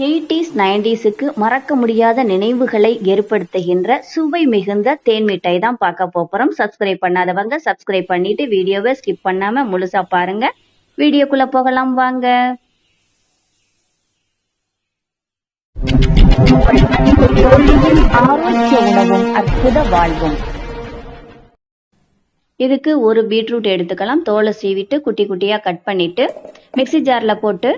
80s 90ஸ்க்கு மறக்க முடியாத நினைவுகளை ஏற்படுத்துகின்ற சுவை மிகுந்த தேன் மிட்டாய் தான் பார்க்க போறோம். சப்ஸ்கிரைப் பண்ணாதவங்க சப்ஸ்கிரைப் பண்ணிட்டு வீடியோவை ஸ்கிப் பண்ணாம முழுசா பாருங்க. வீடியோக்குள்ள போகலாம் வாங்க. ஆரோக்கிய உணவும் அற்புத வாழ்வும். இதுக்கு ஒரு பீட்ரூட் எடுத்துக்கலாம். தோலை சீவிட்டு குட்டி குட்டியா கட் பண்ணிட்டு மிக்ஸி ஜார்ல போட்டு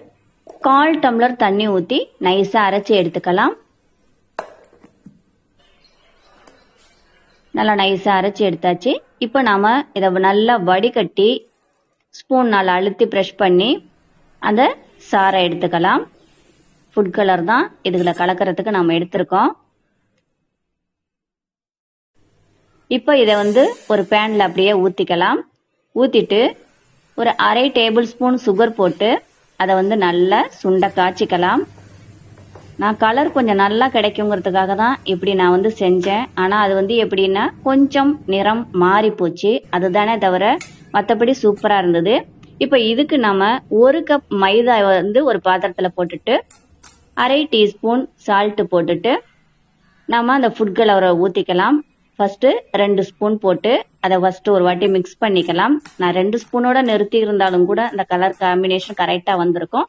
1/4 டம்ளர் தண்ணி ஊற்றி நைஸா அரைச்சி எடுத்துக்கலாம். நல்லா நைஸா அரைச்சி எடுத்தாச்சு. இப்போ நாம இதை நல்லா வடிகட்டி ஸ்பூனால் அழுத்தி ப்ரெஷ் பண்ணி அந்த சாறை எடுத்துக்கலாம். ஃபுட் கலர் தான் இதுல கலக்கிறதுக்கு நம்ம எடுத்திருக்கோம். இப்போ இதை ஒரு பேன்ல அப்படியே ஊத்திக்கலாம். ஊத்திட்டு ஒரு 1/2 டேபிள் ஸ்பூன் சுகர் போட்டு அதை நல்லா சுண்ட காய்ச்சிக்கலாம். நான் கலர் கொஞ்சம் நல்லா கிடைக்குங்கிறதுக்காக தான் இப்படி நான் செஞ்சேன். ஆனால் அது எப்படின்னா கொஞ்சம் நிறம் மாறி போச்சு, அதுதானே தவிர மற்றபடி சூப்பராக இருந்தது. இப்போ இதுக்கு நம்ம 1 கப் மைதா ஒரு பாத்திரத்தில் போட்டுட்டு 1/2 டீஸ்பூன் சால்ட்டு போட்டுட்டு நம்ம அந்த ஃபுட் கலரை ஊற்றிக்கலாம். ஃபர்ஸ்ட்டு 2 ஸ்பூன் போட்டு அதை ஃபர்ஸ்ட் ஒரு வாட்டி மிக்ஸ் பண்ணிக்கலாம். நான் 2 ஸ்பூனோட நிறுத்தி இருந்தாலும் கூட அந்த கலர் காம்பினேஷன் கரெக்டாக வந்திருக்கும்.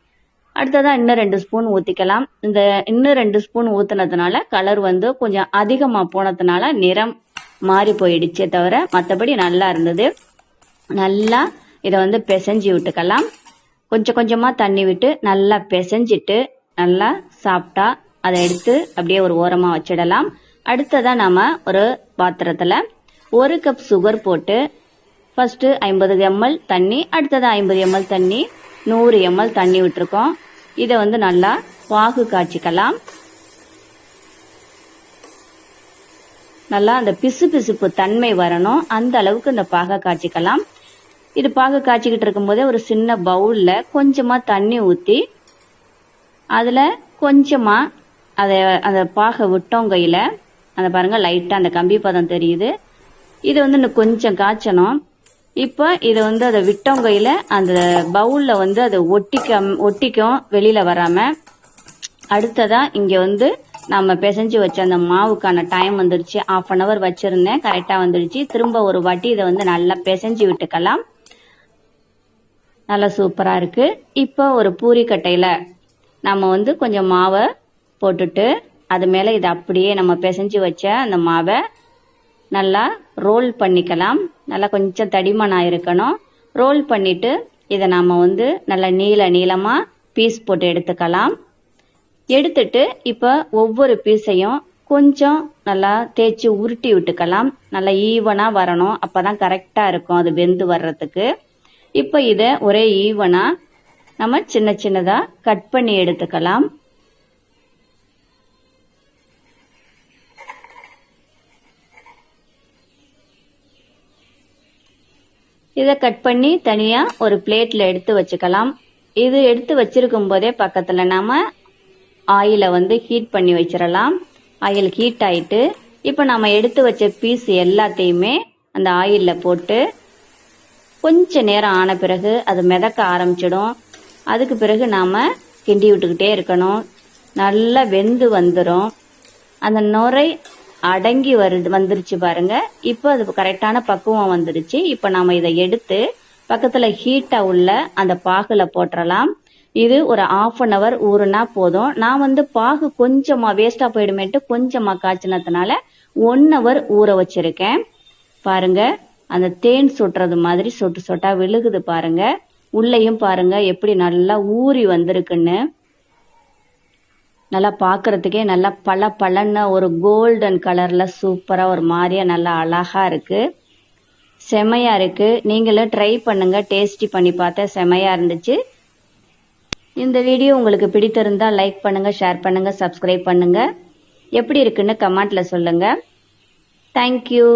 அடுத்ததான் இன்னும் 2 ஸ்பூன் ஊற்றிக்கலாம். இந்த இன்னும் 2 ஸ்பூன் ஊற்றினதுனால கலர் கொஞ்சம் அதிகமாக போனதுனால நிறம் மாறி போயிடுச்சே தவிர மற்றபடி நல்லா இருந்தது. நல்லா இதை பிசைஞ்சு விட்டுக்கலாம். கொஞ்சம் கொஞ்சமாக தண்ணி விட்டு நல்லா பிசைஞ்சிட்டு நல்லா சாப்பிட்டா அதை எடுத்து அப்படியே ஒரு ஓரமாக வச்சிடலாம். அடுத்ததா நாம ஒரு பாத்திரத்துல 1 கப் சுகர் போட்டு ஃபர்ஸ்ட் 50 ml தண்ணி, அடுத்தது 50 ml தண்ணி, 100 ml தண்ணி விட்டுருக்கோம். இதை நல்லா பாகு காய்ச்சிக்கலாம். நல்லா அந்த பிசு பிசுப்பு தன்மை வரணும், அந்த அளவுக்கு இந்த பாகை காய்ச்சிக்கலாம். இது பாகு காய்ச்சிக்கிட்டு இருக்கும் போதே ஒரு சின்ன பவுல்ல கொஞ்சமா தண்ணி ஊத்தி அதுல கொஞ்சமா அந்த பாகை விட்டோம் கையில, அந்த பாருங்க லைட்டா அந்த கம்பி பதம் தெரியுது. இது இன்னும் கொஞ்சம் காய்ச்சணும். இப்போ இதை அதை விட்டோம் கையில அந்த பவுல்ல அதை ஒட்டிக்கும் வெளியில வராம. அடுத்ததா இங்க நம்ம பிசைஞ்சு வச்ச அந்த மாவுக்கான டைம் வந்துருச்சு. 1/2 hour வச்சிருந்தேன், கரெக்டா வந்துருச்சு. திரும்ப ஒரு வாட்டி இதை நல்லா பிசைஞ்சு விட்டுக்கலாம். நல்லா சூப்பரா இருக்கு. இப்போ ஒரு பூரி கட்டையில நம்ம கொஞ்சம் மாவை போட்டுட்டு அது மேல இதை அப்படியே நம்ம பிசைஞ்சு வச்ச அந்த மாவை நல்லா ரோல் பண்ணிக்கலாம். நல்லா கொஞ்சம் தடிமனா இருக்கணும். ரோல் பண்ணிட்டு இதை நாம நல்லா நீளமா பீஸ் போட்டு எடுத்துக்கலாம். எடுத்துட்டு இப்ப ஒவ்வொரு பீஸையும் கொஞ்சம் நல்லா தேய்ச்சி உருட்டி விட்டுக்கலாம். நல்லா ஈவனா வரணும், அப்பதான் கரெக்டா இருக்கும் அது வெந்து வர்றதுக்கு. இப்ப இதை ஒரே ஈவனா நம்ம சின்ன சின்னதா கட் பண்ணி எடுத்துக்கலாம். இதை கட் பண்ணி தனியா ஒரு பிளேட்ல எடுத்து வச்சுக்கலாம். இது எடுத்து வச்சிருக்கும் போதே பக்கத்துல நாம ஆயில ஹீட் பண்ணி வச்சிடலாம். ஆயில் ஹீட் ஆயிட்டு இப்ப நம்ம எடுத்து வச்ச பீஸ் எல்லாத்தையுமே அந்த ஆயில்ல போட்டு கொஞ்ச நேரம் ஆன பிறகு அது மிதக்க ஆரம்பிச்சிடும். அதுக்கு பிறகு நாம கிண்டி விட்டுக்கிட்டே இருக்கணும். நல்லா வெந்து வந்துடும். அந்த நுரை அடங்கி வந்துருச்சு பாருங்க. இப்போ அது கரெக்டான பக்குவம் வந்துருச்சு. இப்போ நாம இதை எடுத்து பக்கத்துல ஹீட்டா உள்ள அந்த பாகுல போட்டுறலாம். இது ஒரு 1/2 hour ஊறுனா போதும். நான் பாகு கொஞ்சமா வேஸ்டா போயிடுமேட்டு கொஞ்சமா காய்ச்சினதுனால 1 hour ஊற வச்சிருக்கேன். பாருங்க அந்த தேன் சொட்டுறது மாதிரி சொட்டு சொட்டா விழுகுது பாருங்க. உள்ளேயும் பாருங்க எப்படி நல்லா ஊறி வந்திருக்குன்னு. நல்லா பாக்குறதுக்கே நல்லா பளபளன்னு ஒரு கோல்டன் கலர்ல சூப்பரா ஒரு மாதிரியா நல்லா அழகா இருக்கு. செமையா இருக்கு. நீங்களும் ட்ரை பண்ணுங்க. டேஸ்டி பண்ணி பார்த்தேன், செமையா இருந்துச்சு. இந்த வீடியோ உங்களுக்கு பிடித்திருந்தா லைக் பண்ணுங்க, ஷேர் பண்ணுங்க, சப்ஸ்கிரைப் பண்ணுங்க. எப்படி இருக்குன்னு கமெண்ட்ல சொல்லுங்க. தேங்க்யூ.